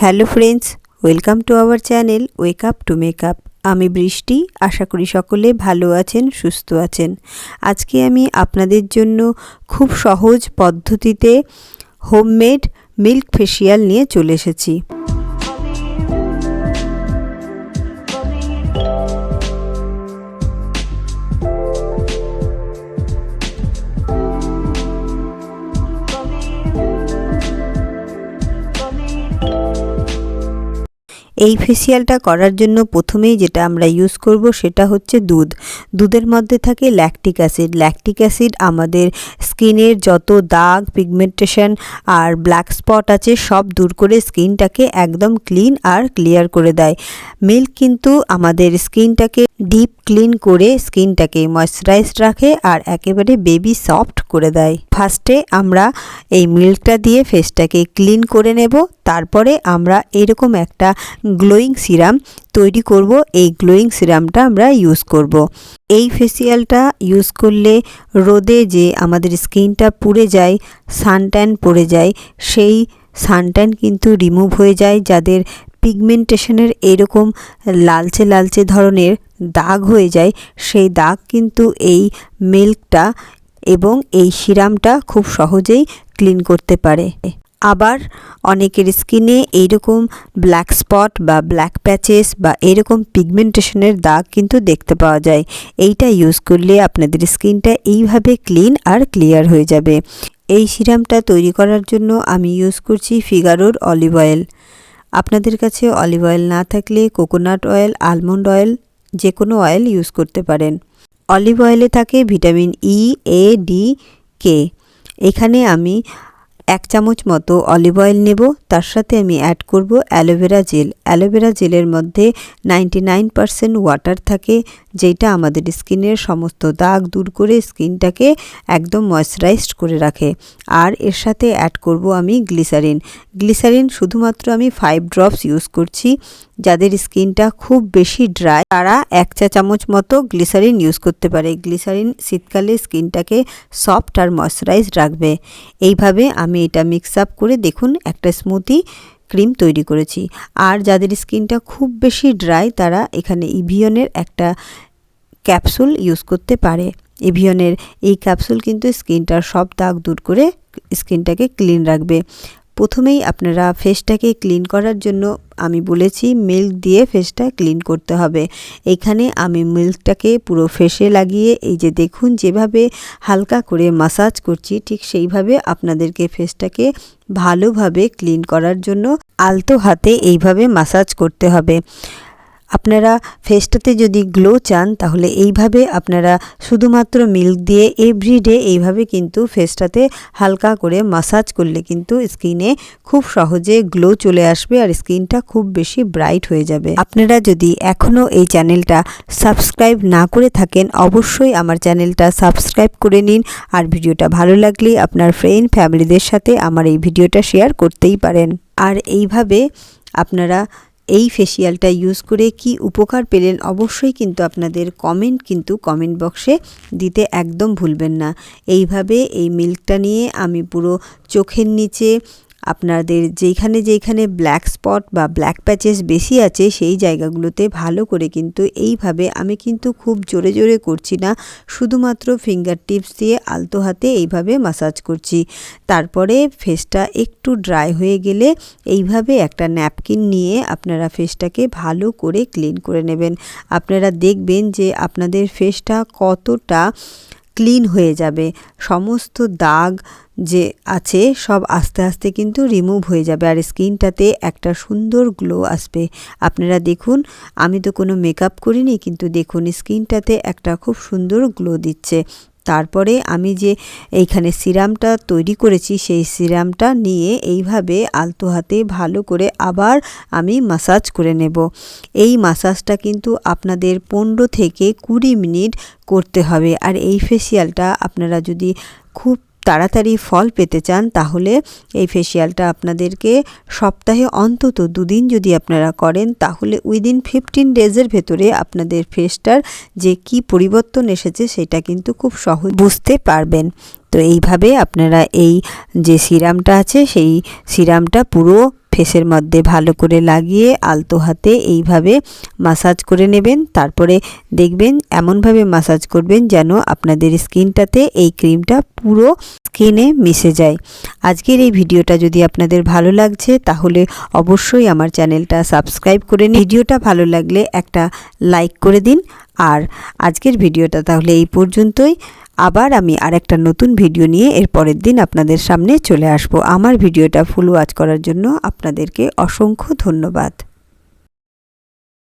Hello friends, welcome to our channel wake up to makeup. আমি বৃষ্টি। আশা করি সকলে ভালো আছেন, সুস্থ আছেন। আজকে আমি আপনাদের জন্য খুব সহজ পদ্ধতিতে হোমমেড মিল্ক ফেসিয়াল নিয়ে চলে এসেছি। এই ফেসিয়ালটা করার জন্য প্রথমেই যেটা আমরা ইউজ করব সেটা হচ্ছে দুধের মধ্যে থাকে ল্যাকটিক অ্যাসিড। ল্যাকটিক অ্যাসিড আমাদের স্কিনের যত দাগ, পিগমেন্টেশন আর ব্ল্যাক স্পট আছে সব দূর করে স্কিনটাকে একদম ক্লিন আর ক্লিয়ার করে দেয়। মিল্ক কিন্তু আমাদের স্কিনটাকে ডিপ ক্লিন করে স্কিনটাকে ময়শ্চারাইজড রাখে আর একেবারে বেবি সফট করে দেয়। ফার্স্টে আমরা এই মিল্কটা দিয়ে ফেসটাকে ক্লিন করে নেব, তারপরে আমরা এরকম একটা গ্লোয়িং সিরাম তৈরি করব। এই গ্লোয়িং সিরামটা আমরা ইউজ করব। এই ফেসিয়ালটা ইউজ করলে রোদে যে আমাদের স্কিনটা পুড়ে যায়, সানট্যান পড়ে যায়, সেই সানট্যান কিন্তু রিমুভ হয়ে যায়। যাদের পিগমেন্টেশনের এরকম লালচে লালচে ধরনের দাগ হয়ে যায়, সেই দাগ কিন্তু এই মিল্কটা এবং এই সিরামটা খুব সহজেই ক্লিন করতে পারে। আবার অনেকের স্কিনে এইরকম ব্ল্যাক স্পট বা ব্ল্যাক প্যাচেস বা এরকম পিগমেন্টেশনের দাগ কিন্তু দেখতে পাওয়া যায়। এইটা ইউজ করলে আপনাদের স্কিনটা এইভাবে ক্লিন আর ক্লিয়ার হয়ে যাবে। এই সিরামটা তৈরি করার জন্য আমি ইউজ করছি ফিগারোর অলিভ অয়েল। আপনাদের কাছে অলিভ অয়েল না থাকলে কোকোনাট অয়েল, আলমন্ড অয়েল, যে কোনো অয়েল ইউজ করতে পারেন। অলিভ অয়েলে থাকে ভিটামিন ই, এ, ডি, কে। এখানে আমি 1 চামচ মতো অলিভ অয়েল নেব, তার সাথে আমি অ্যাড করব অ্যালোভেরা জেল। অ্যালোভেরা জেলের মধ্যে 99% ওয়াটার থাকে, যেটা আমাদের স্কিনের সমস্ত দাগ দূর করে স্কিনটাকে একদম ময়শ্চারাইজড করে রাখে। আর এর সাথে অ্যাড করব আমি গ্লিসারিন শুধুমাত্র আমি 5 ড্রপস ইউজ করছি। যাদের স্কিনটা খুব বেশি ড্রাই তারা 1 চা চামচ মতো গ্লিসারিন ইউজ করতে পারে। গ্লিসারিন শীতকালে স্কিনটাকে সফট আর ময়শ্চারাইজড রাখবে। এইভাবে আমি এটা মিক্স আপ করে দেখুন একটা স্মুথি ক্রিম তৈরি করেছি। আর যাদের স্কিনটা খুব বেশি ড্রাই তারা এখানে ইভিয়নের একটা ক্যাপসুল ইউজ করতে পারে। ইভিয়নের এই ক্যাপসুল কিন্তু স্কিনটার সব দাগ দূর করে স্কিনটাকে ক্লিন রাখবে। প্রথমেই আপনারা ফেসটাকে ক্লিন করার জন্য আমি বলেছি মিল্ক দিয়ে ফেসটা ক্লিন করতে হবে। এখানে আমি মিল্কটাকে পুরো ফেসে লাগিয়ে এই যে দেখুন যেভাবে হালকা করে মাসাজ করছি, ঠিক সেইভাবে আপনাদেরকে ফেসটাকে ভালোভাবে ক্লিন করার জন্য আলতো হাতে এইভাবে মাসাজ করতে হবে। আপনারা ফেসটাতে যদি গ্লো চান তাহলে এইভাবে আপনারা শুধুমাত্র মিল্ক দিয়ে এভরিডে এইভাবে কিন্তু ফেসটাতে হালকা করে মাসাজ করলে কিন্তু স্কিনে খুব সহজে গ্লো চলে আসবে আর স্কিনটা খুব বেশি ব্রাইট হয়ে যাবে। আপনারা যদি এখনও এই চ্যানেলটা সাবস্ক্রাইব না করে থাকেন অবশ্যই আমার চ্যানেলটা সাবস্ক্রাইব করে নিন। আর ভিডিওটা ভালো লাগলে আপনার ফ্রেন্ড ফ্যামিলিদের সাথে আমার এই ভিডিওটা শেয়ার করতেই পারেন। আর এইভাবে আপনারা এই ফেসিয়ালটা ইউজ করে কি উপকার পেলেন অবশ্যই কিন্তু আপনাদের কমেন্ট বক্সে দিতে একদম ভুলবেন না। এইভাবে এই মিল্কটা নিয়ে আমি পুরো চোখের নিচে আপনাদের যেখানে ব্ল্যাক স্পট বা ব্ল্যাক প্যাচেস বেশি আছে সেই জায়গাগুলোতে ভালো করে কিন্তু এইভাবে আমি কিন্তু খুব জোরে জোরে করছি না, শুধুমাত্র ফিঙ্গার টিপস দিয়ে আলতো হাতে এইভাবে মাসাজ করছি। তারপরে ফেসটা একটু ড্রাই হয়ে গেলে এইভাবে একটা ন্যাপকিন নিয়ে আপনারা ফেসটাকে ভালো করে ক্লিন করে নেবেন। আপনারা দেখবেন যে আপনাদের ফেসটা কতটা ক্লিন হয়ে যাবে। সমস্ত দাগ যে আছে সব আস্তে আস্তে কিন্তু রিমুভ হয়ে যাবে আর স্কিনটাতে একটা সুন্দর গ্লো আসবে। আপনারা দেখুন আমি তো কোনো মেকআপ করিনি, কিন্তু দেখুন স্কিনটাতে একটা খুব সুন্দর গ্লো দিচ্ছে। তারপরে আমি যে এইখানে সিরামটা তৈরি করেছি সেই সিরামটা নিয়ে এইভাবে আলতো হাতে ভালো করে আবার আমি মাসাজ করে নেব। এই মাসাজটা কিন্তু আপনাদের 15 থেকে 20 মিনিট করতে হবে। আর এই ফেসিয়ালটা আপনারা যদি খুব তাড়াতাড়ি ফল পেতে চান তাহলে এই ফেসিয়ালটা আপনাদেরকে সপ্তাহে অন্তত 2 দিন যদি আপনারা করেন তাহলে উইদিন 15 ডেজের ভেতরে আপনাদের ফেসটার যে কি পরিবর্তন এসেছে সেটা কিন্তু খুব সহজ বুঝতে পারবেন। তো এইভাবে আপনারা এই যে সিরামটা আছে সেই সিরামটা পুরো ফেসের মধ্যে ভালো করে লাগিয়ে আলতো হাতে এইভাবে মাসাজ করে নেবেন। তারপরে দেখবেন এমনভাবে মাসাজ করবেন যেন আপনাদের স্কিনটাতে এই ক্রিমটা পুরো স্কিনে মিশে যায়। আজকের এই ভিডিওটা যদি আপনাদের ভালো লাগছে তাহলে অবশ্যই আমার চ্যানেলটা সাবস্ক্রাইব করে নিন। ভিডিওটা ভালো লাগলে একটা লাইক করে দিন। আর আজকের ভিডিওটা তাহলে এই পর্যন্তই। আবার আমি আরেকটা নতুন ভিডিও নিয়ে এর পরের দিন আপনাদের সামনে চলে আসব। আমার ভিডিওটা ফুল ওয়াচ করার জন্য আপনাদেরকে অসংখ্য ধন্যবাদ।